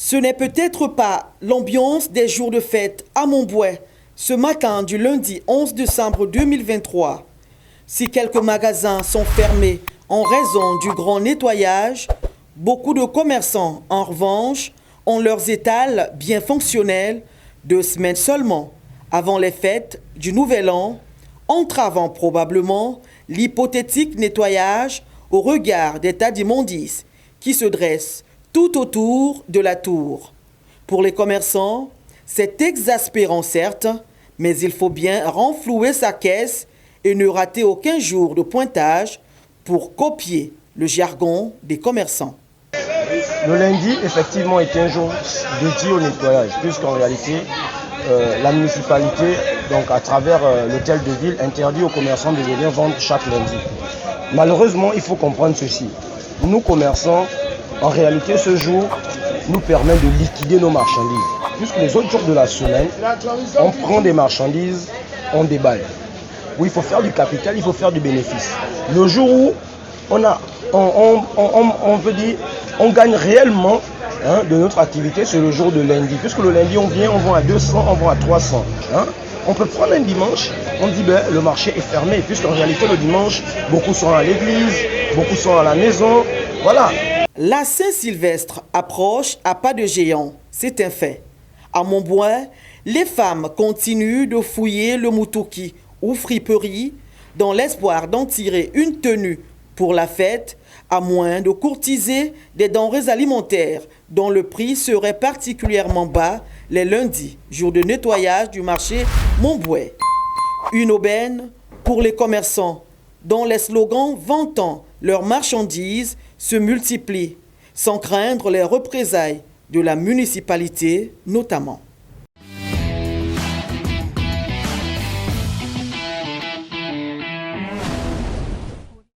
Ce n'est peut-être pas l'ambiance des jours de fête à Montbouet ce matin du lundi 11 décembre 2023. Si quelques magasins sont fermés en raison du grand nettoyage, beaucoup de commerçants, en revanche, ont leurs étals bien fonctionnels 2 semaines seulement avant les fêtes du Nouvel An, entravant probablement l'hypothétique nettoyage au regard des tas d'immondices qui se dressent tout autour de la tour. Pour les commerçants, c'est exaspérant certes, mais il faut bien renflouer sa caisse et ne rater aucun jour de pointage pour copier le jargon des commerçants. Le lundi, effectivement, est un jour dédié au nettoyage, puisqu'en réalité, la municipalité, donc à travers l'hôtel de ville, interdit aux commerçants de venir vendre chaque lundi. Malheureusement, il faut comprendre ceci. Nous, commerçants, en réalité, ce jour nous permet de liquider nos marchandises. Puisque les autres jours de la semaine, on prend des marchandises, on déballe. Oui, il faut faire du capital, il faut faire du bénéfice. Le jour où on veut dire, on gagne réellement de notre activité, c'est le jour de lundi. Puisque le lundi, on vient, on vend à 200, on vend à 300. On peut prendre un dimanche, on dit le marché est fermé. Puisqu'en réalité, le dimanche, beaucoup sont à l'église, beaucoup sont à la maison. Voilà. La Saint-Sylvestre approche à pas de géant, c'est un fait. À Montbouet, les femmes continuent de fouiller le moutouki ou friperie dans l'espoir d'en tirer une tenue pour la fête, à moins de courtiser des denrées alimentaires dont le prix serait particulièrement bas les lundis, jour de nettoyage du marché Montbouet. Une aubaine pour les commerçants dont les slogans vantant leurs marchandises se multiplient, sans craindre les représailles de la municipalité notamment.